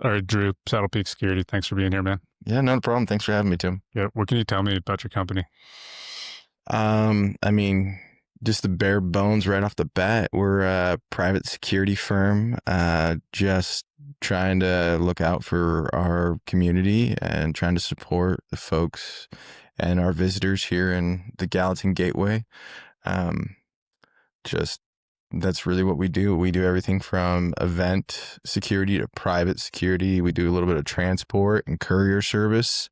All right, Drew, Saddle Peak Security. Thanks for being here, man. Yeah, no problem. Thanks for having me, Tim. Yeah, what can you tell me about your company? I mean, just the bare bones right off the bat. We're a private security firm, just trying to look out for our community and trying to support the folks and our visitors here in the Gallatin Gateway. Um, just that's really what we do. We do everything from event security to private security. We do a little bit of transport and courier service.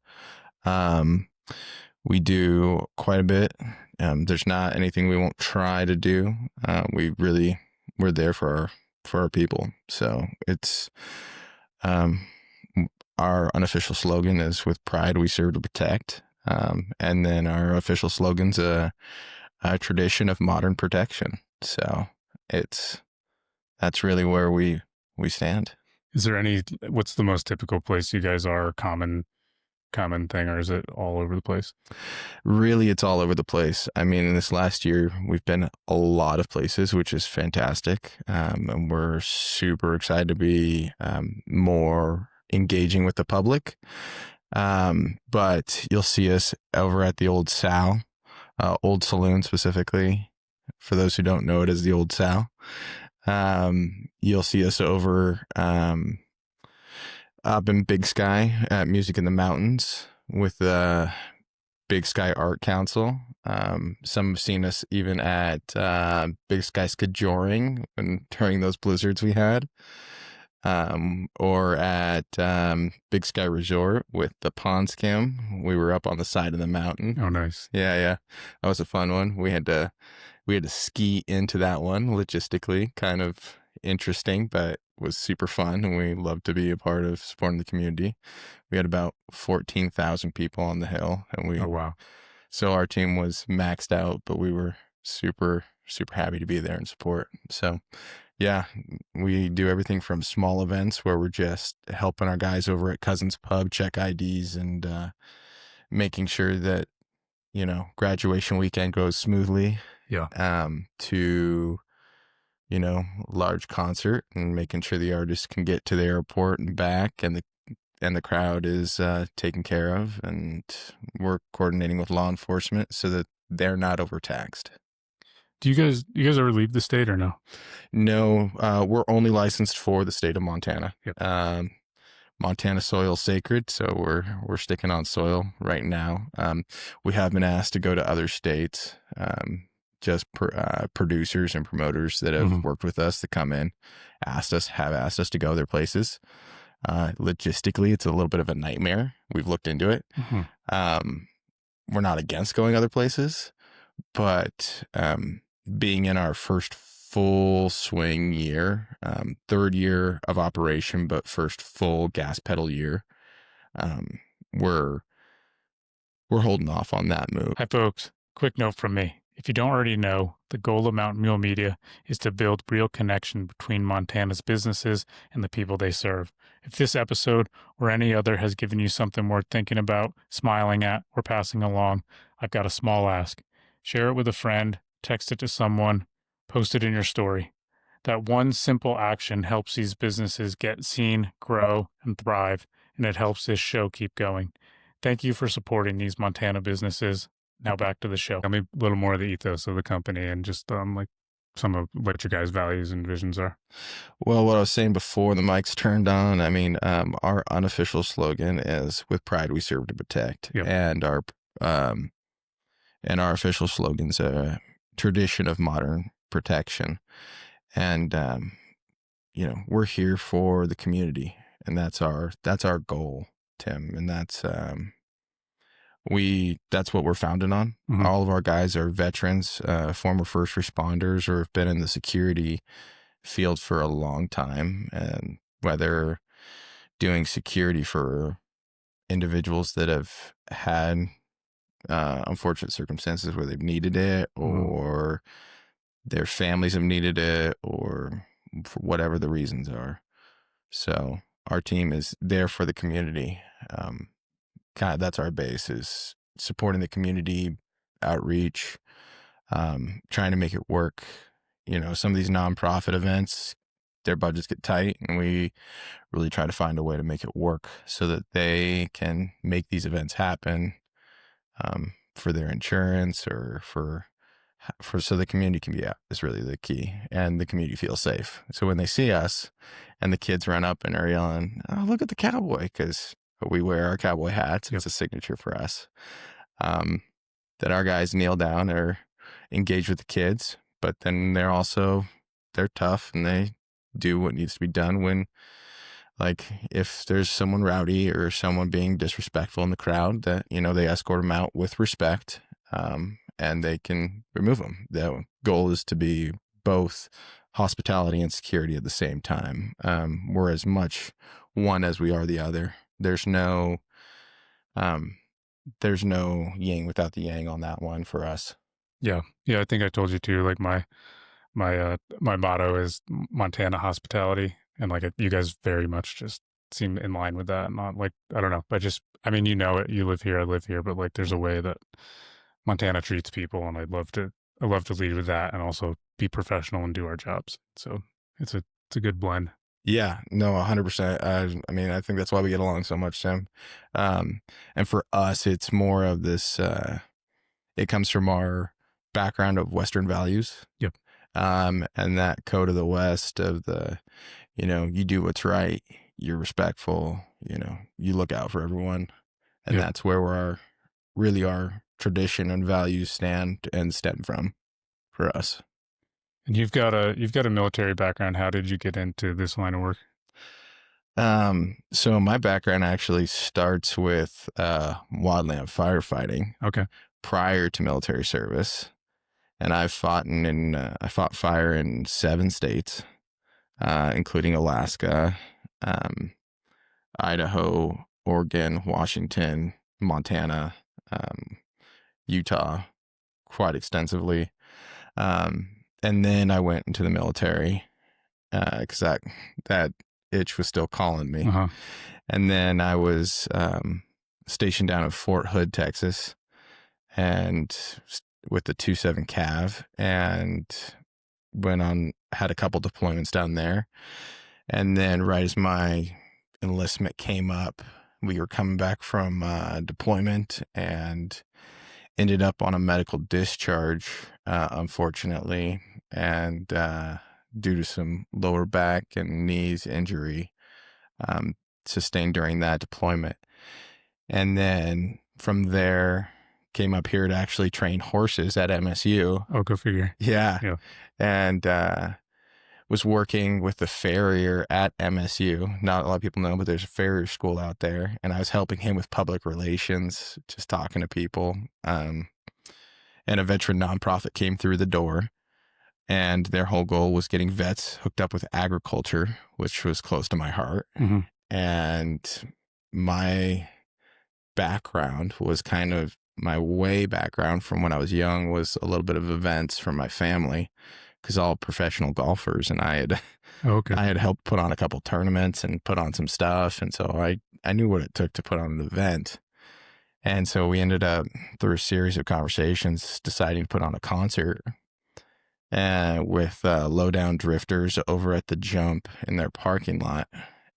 Um, we do quite a bit. There's not anything we won't try to do. We're there for our people. So it's um, our unofficial slogan is "With pride we serve to protect," and then our official slogan's a tradition of modern protection. So it's that's really where we stand. Is there what's the most typical place you guys are, common thing, or is it all over the place? Really, it's all over the place. I mean, in this last year, we've been a lot of places, which is fantastic. And we're super excited to be more engaging with the public. But you'll see us over at the Old Sal, Old Saloon specifically. For those who don't know it as the Old Sal, you'll see us over up in Big Sky at Music in the Mountains with the Big Sky Art Council. Some have seen us even at Big Sky Skijoring during those blizzards we had, or at Big Sky Resort with the pond skim. We were up on the side of the mountain. Oh, nice. Yeah, that was a fun one. We had to ski into that one, logistically kind of interesting, but was super fun, and we loved to be a part of supporting the community. We had about 14,000 people on the hill, and Oh, wow. so our team was maxed out, but we were super happy to be there and support. So yeah, we do everything from small events where we're just helping our guys over at Cousins Pub check IDs and making sure that graduation weekend goes smoothly. Yeah. To large concert and making sure the artists can get to the airport and back, and the crowd is taken care of, and we're coordinating with law enforcement so that they're not overtaxed. Do you guys ever leave the state or no? No, we're only licensed for the state of Montana. Yep. Montana soil sacred, so we're sticking on soil right now. We have been asked to go to other states. Producers and promoters that have worked with us to come in have asked us to go their places. Logistically, it's a little bit of a nightmare. We've looked into it. We're not against going other places, but being in our first full swing year, third year of operation, but first full gas pedal year, we're holding off on that move. Hi, folks. Quick note from me. If you don't already know, the goal of Mountain Mule Media is to build real connection between Montana's businesses and the people they serve. If this episode or any other has given you something worth thinking about, smiling at, or passing along, I've got a small ask. Share it with a friend, text it to someone, post it in your story. That one simple action helps these businesses get seen, grow, and thrive, and it helps this show keep going. Thank you for supporting these Montana businesses. Now back to the show. Tell me a little more of the ethos of the company and just like some of what your guys' values and visions are. Well, what I was saying before the mics turned on, I mean, our unofficial slogan is "With pride we serve to protect," Yep. and our official slogan's a tradition of modern protection. And we're here for the community, and that's our goal, Tim, and that's what we're founded on. All of our guys are veterans, former first responders, or have been in the security field for a long time, and whether doing security for individuals that have had unfortunate circumstances where they've needed it, or their families have needed it, or for whatever the reasons are. So our team is there for the community. That's our base, is supporting the community outreach, trying to make it work. Some of these nonprofit events their budgets get tight, and we really try to find a way to make it work so that they can make these events happen, for their insurance or for so the community can be out is really the key, and the community feels safe. So when they see us and the kids run up and are yelling, "Oh, look at the cowboy," because we wear our cowboy hats. Yep. It's a signature for us. Um, that our guys kneel down or engage with the kids, but then they're tough and they do what needs to be done when, like, if there's someone rowdy or someone being disrespectful in the crowd, that, they escort them out with respect, and they can remove them. The goal is to be both hospitality and security at the same time. We're as much one as we are the other. Um, there's no yin without the yang on that one for us. Yeah. Yeah. I think I told you too, like my motto is Montana hospitality. And like you guys very much just seem in line with that. Not like, I don't know, I mean, it, you live here, I live here, but like there's a way that Montana treats people. And I love to lead with that and also be professional and do our jobs. So it's a good blend. Yeah, no, 100%. I mean, I think that's why we get along so much, Sam. And for us, it's more of this, it comes from our background of Western values. Yep. And that code of the West of you do what's right, you're respectful, you look out for everyone. And Yep. that's where our tradition and values stand and stem from for us. And you've got a military background. How did you get into this line of work? So my background actually starts with wildland firefighting. Okay. Prior to military service, and I fought fire in 7 states, including Alaska, Idaho, Oregon, Washington, Montana, Utah, quite extensively. And then I went into the military because that itch was still calling me. Uh-huh. And then I was stationed down at Fort Hood, Texas, and with the 2-7 Cav, and had a couple deployments down there. And then right as my enlistment came up, we were coming back from deployment and ended up on a medical discharge, unfortunately, and due to some lower back and knees injury sustained during that deployment. And then from there came up here to actually train horses at MSU. Oh, go figure. Yeah. Yeah. And was working with the farrier at MSU. Not a lot of people know, but there's a farrier school out there. And I was helping him with public relations, just talking to people. And a veteran nonprofit came through the door, and their whole goal was getting vets hooked up with agriculture, which was close to my heart. Mm-hmm. And my background was kind of my way background from when I was young was a little bit of events from my family, because all professional golfers, and I had helped put on a couple tournaments and put on some stuff. And so I knew what it took to put on an event. And so we ended up, through a series of conversations, deciding to put on a concert with Lowdown Drifters over at the Jump in their parking lot.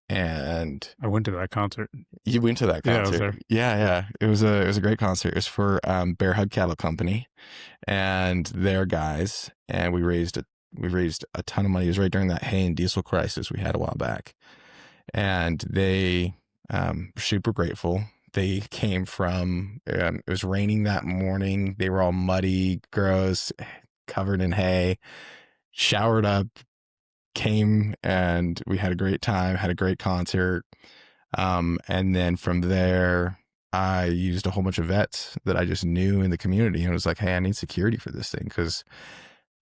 And I went to that concert. You went to that concert? Yeah, I was there. Yeah. It was a great concert. It was for Bear Hug Cattle Company and their guys, and we raised a ton of money. It was right during that hay and diesel crisis we had a while back, and they were super grateful. They came from it was raining that morning. They were all muddy, gross, covered in hay, showered up, came, and we had a great time, had a great concert. And then from there, I used a whole bunch of vets that I just knew in the community, and was like, hey, I need security for this thing, because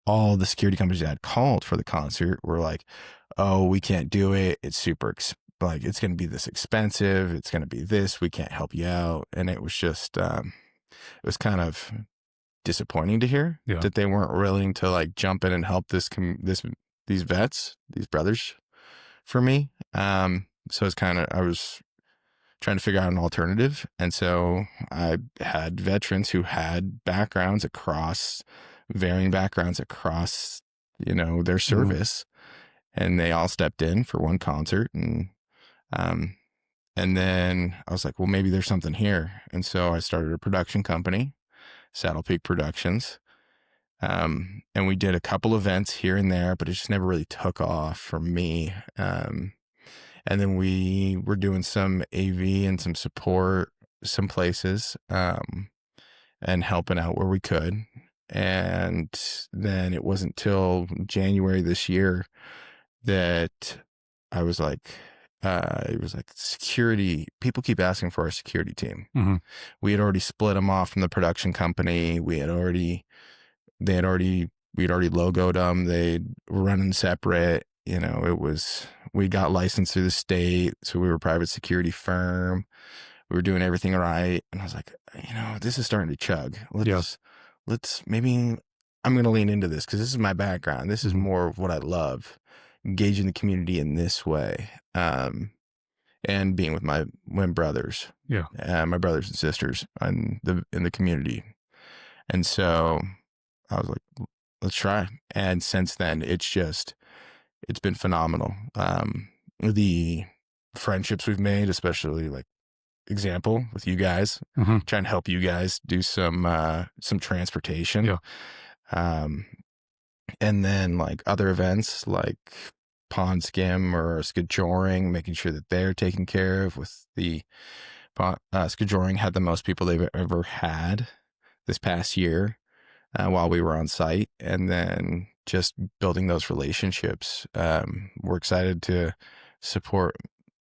all the security companies that had called for the concert were like, oh, we can't do it. It's super like, it's going to be this expensive. It's going to be this. We can't help you out. And it was just, it was kind of disappointing to hear that they weren't willing to like jump in and help these vets, these brothers for me. So I was trying to figure out an alternative. And so I had veterans who had varying backgrounds across, their service. and they all stepped in for one concert. Um, and then I was like, well, maybe there's something here. And so I started a production company, Saddle Peak Productions. And we did a couple events here and there, but it just never really took off for me. And then we were doing some AV and some support some places, and helping out where we could. And then it wasn't till January this year that I was like, it was like security. People keep asking for our security team. Mm-hmm. We had already split them off from the production company. They had already, we'd already logoed them. They were running separate. You know, we got licensed through the state. So we were a private security firm. We were doing everything right. And I was like, this is starting to chug. Maybe I'm going to lean into this because this is my background. This is more of what I love, engaging the community in this way. And being with my brothers, my brothers and sisters in the community. And so I was like, let's try. And since then, it's been phenomenal. The friendships we've made, especially like example with you guys, trying to help you guys do some transportation. Yeah. And then like other events like pond skim or skijoring, making sure that they're taken care of with the skijoring had the most people they've ever had this past year while we were on site. And then just building those relationships. We're excited to support.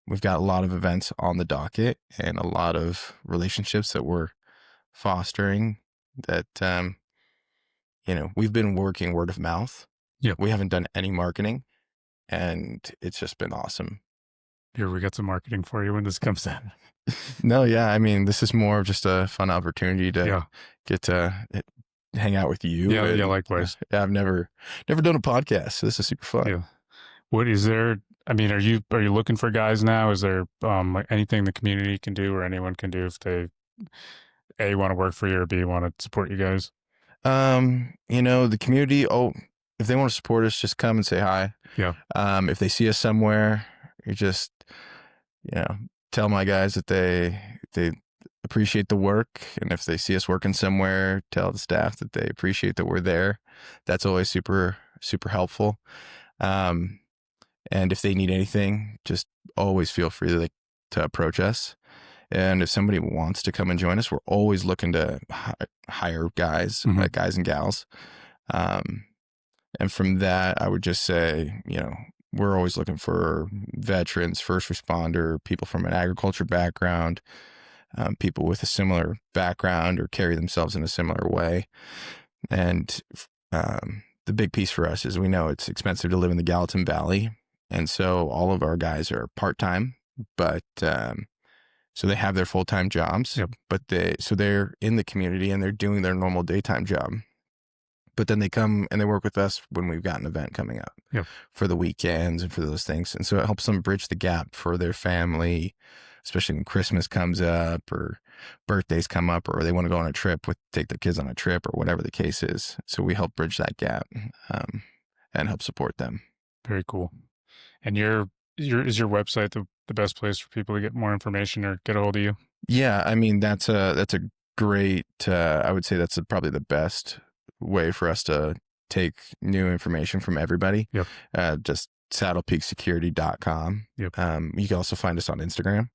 We've got a lot of events on the docket and a lot of relationships that we're fostering that, we've been working word of mouth. Yep. We haven't done any marketing, and it's just been awesome. Here, we got some marketing for you when this comes in. No, yeah. I mean, this is more of just a fun opportunity to get to hang out with you. Yeah, likewise. I've never done a podcast, so this is super fun. Yeah. What is there? I mean, are you looking for guys now? Is there like anything the community can do or anyone can do if they A, want to work for you, or B, want to support you guys? The community, if they want to support us, just come and say hi. Yeah. If they see us somewhere, you just, tell my guys that they appreciate the work. And if they see us working somewhere, tell the staff that they appreciate that we're there. That's always super, super helpful. And if they need anything, just always feel free to approach us. And if somebody wants to come and join us, we're always looking to hire guys, guys and gals. And from that, I would just say, we're always looking for veterans, first responder, people from an agriculture background, people with a similar background or carry themselves in a similar way. And the big piece for us is we know it's expensive to live in the Gallatin Valley. And so all of our guys are part-time, but so they have their full-time jobs, but they're in the community and they're doing their normal daytime job. But then they come and they work with us when we've got an event coming up for the weekends and for those things. And so it helps them bridge the gap for their family, especially when Christmas comes up or birthdays come up or they want to go on a trip take their kids on a trip or whatever the case is. So we help bridge that gap and help support them. Very cool. And is your website the best place for people to get more information or get a hold of you? Yeah. I mean, that's a great, I would say that's probably the best way for us to take new information from everybody. Just saddlepeaksecurity.com. You can also find us on Instagram.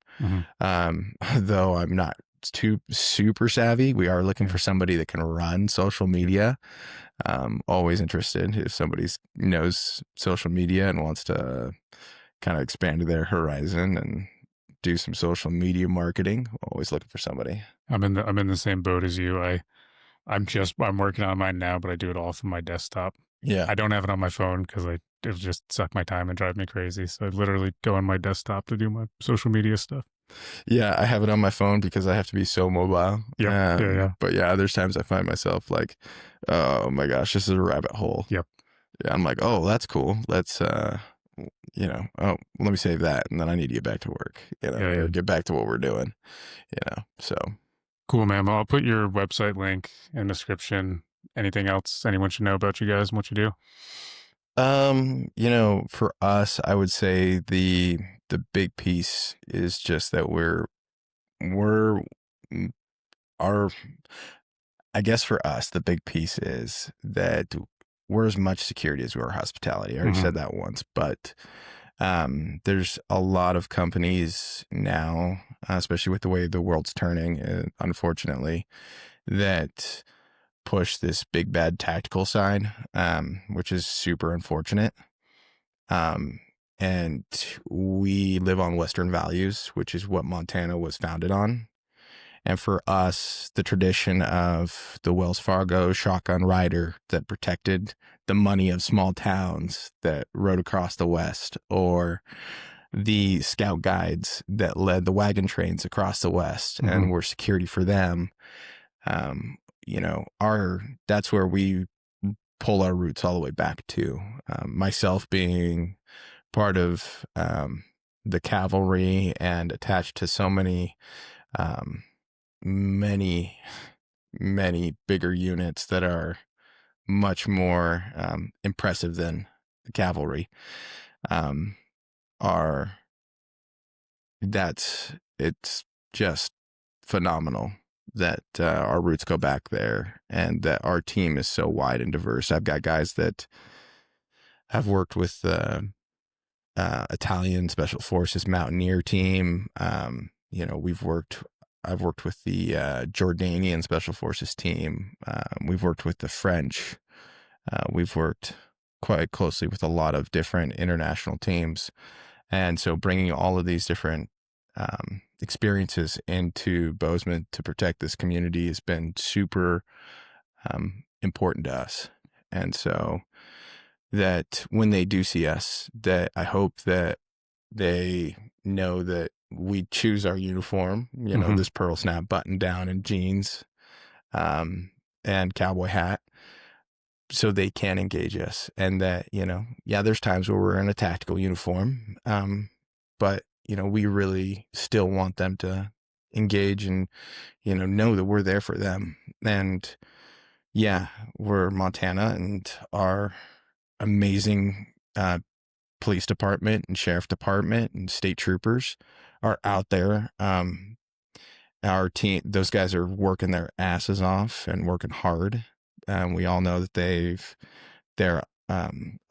Though I'm not too super savvy, we are looking for somebody that can run social media. Always interested if somebody knows social media and wants to kind of expand their horizon and do some social media marketing. Always looking for somebody. I'm in the same boat as you. I'm working on mine now, but I do it all from my desktop. Yeah. I don't have it on my phone because it'll just suck my time and drive me crazy. So I literally go on my desktop to do my social media stuff. Yeah, I have it on my phone because I have to be so mobile. Yeah. But yeah, there's times I find myself like, oh my gosh, this is a rabbit hole. Yeah, I'm like, oh, that's cool. Let's, let me save that. And then I need to get back to work, or get back to what we're doing, so. Cool, man. Well, I'll put your website link in the description. Anything else anyone should know about you guys and what you do? For us, I would say the big piece is just that we're mm, our I guess for us, the big piece is that we're as much security as we are hospitality. I already Hmm. said that once, but there's a lot of companies now, especially with the way the world's turning, unfortunately, that push this big bad tactical side, which is super unfortunate. Um, and we live on Western values, which is what Montana was founded on. And for us, the tradition of the Wells Fargo shotgun rider that protected the money of small towns that rode across the West, or the scout guides that led the wagon trains across the West Hmm. and were security for them. Um, that's where we pull our roots all the way back to. Myself being part of the cavalry and attached to so um, many, many bigger units that are much more impressive than the cavalry. Um, are it's just phenomenal that our roots go back there and that our team is so wide and diverse. I've got guys that have worked with Italian Special Forces Mountaineer team. I've worked with the Jordanian Special Forces team. We've worked with the French. We've worked quite closely with a lot of different international teams. And so bringing all of these different experiences into Bozeman to protect this community has been super important to us. And so that when they do see us, that I hope that they know that we choose our uniform, Hmm. this pearl snap button down and jeans, um, and cowboy hat, so they can engage us. And that, yeah, there's times where we're in a tactical uniform, but, we really still want them to engage and, know that we're there for them. And yeah, we're Montana, and our amazing police department and sheriff department and state troopers are out there. Our team, those guys are working their asses off and working hard. We all know that they're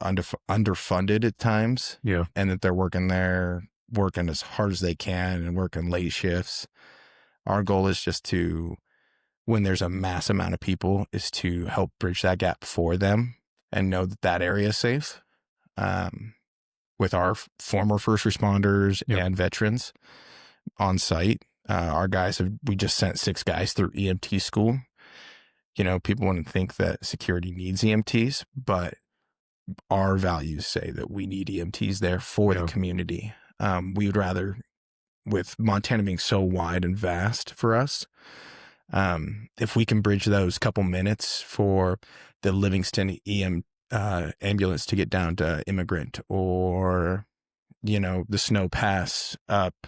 underfunded at times, Yeah. and that they're working as hard as they can and working late shifts. Our goal is just to, when there's a mass amount of people, is to help bridge that gap for them and know that that area is safe. With our former first responders Yep. and veterans on site. We just sent 6 guys through EMT school. People wouldn't think that security needs EMTs, but our values say that we need EMTs there for the Yeah. community. We would rather, with Montana being so wide and vast for us, if we can bridge those couple minutes for the Livingston ambulance to get down to Immigrant, or the snow pass up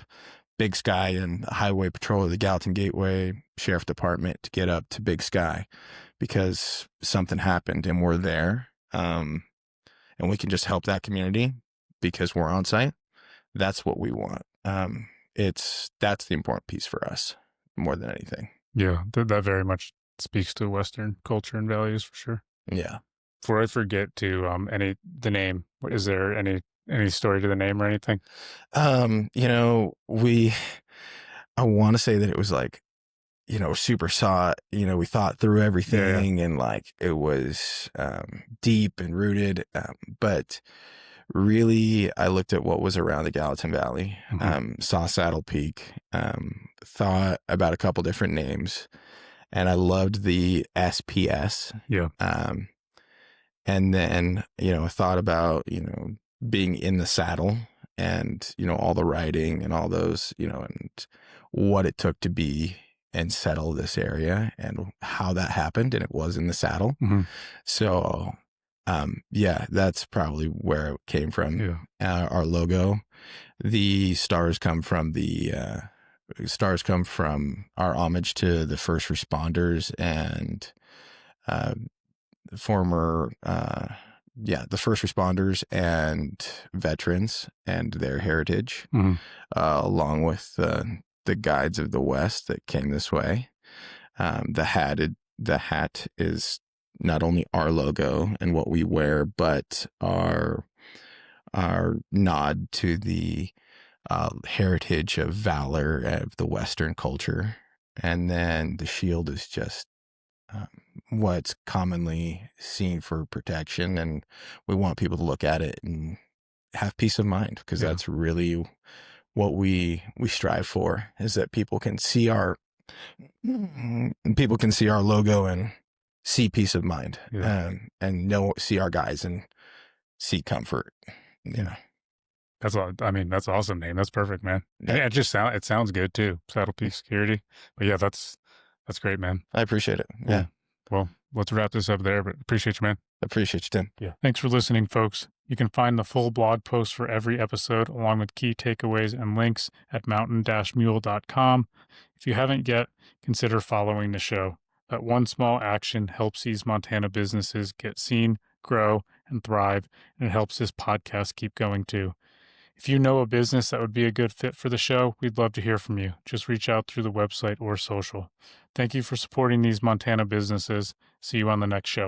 Big Sky and Highway Patrol of the Gallatin Gateway Sheriff Department to get up to Big Sky because something happened and we're there. And we can just help that community because we're on site. That's what we want. That's the important piece for us more than anything. Yeah. That very much speaks to Western culture and values for sure. Yeah. Before I forget to the name, is there any story to the name or anything? We I want to say that it was like, super sought, we thought through Yeah. Yeah. everything, and like it was deep and rooted. But really, I looked at what was around the Gallatin Valley, Hmm. saw Saddle Peak, thought about a couple different names, and I loved the SPS. Yeah. Um, and then, I thought about, being in the saddle and, all the riding and all those, and what it took to be and settle this area and how that happened. And it was in the saddle. Hmm. So, yeah, that's probably where it came from. Yeah. Our logo, the stars come from our homage to the first responders and, uh, former the first responders and veterans and their heritage, Mm-hmm. along with the guides of the West that came this way. The hat is not only our logo and what we wear, but our nod to the heritage of valor of the Western culture. And then the shield is just um, what's commonly seen for protection. And we want people to look at it and have peace of mind, because Yeah. that's really what we strive for, is that people can see our logo and see peace of mind, Yeah. and see our guys and see comfort. Yeah. That's awesome, name. That's perfect, man. And Yeah, it sounds good too. Saddle Peak Security. But yeah, that's great, man. I appreciate it. Yeah, Cool. Well, let's wrap this up there, but appreciate you, man. appreciate you, Tim. Yeah. Thanks for listening, folks. You can find the full blog post for every episode, along with key takeaways and links at mountain-mule.com. If you haven't yet, consider following the show. That one small action helps these Montana businesses get seen, grow, and thrive, and it helps this podcast keep going too. If you know a business that would be a good fit for the show, we'd love to hear from you. Just reach out through the website or social. Thank you for supporting these Montana businesses. See you on the next show.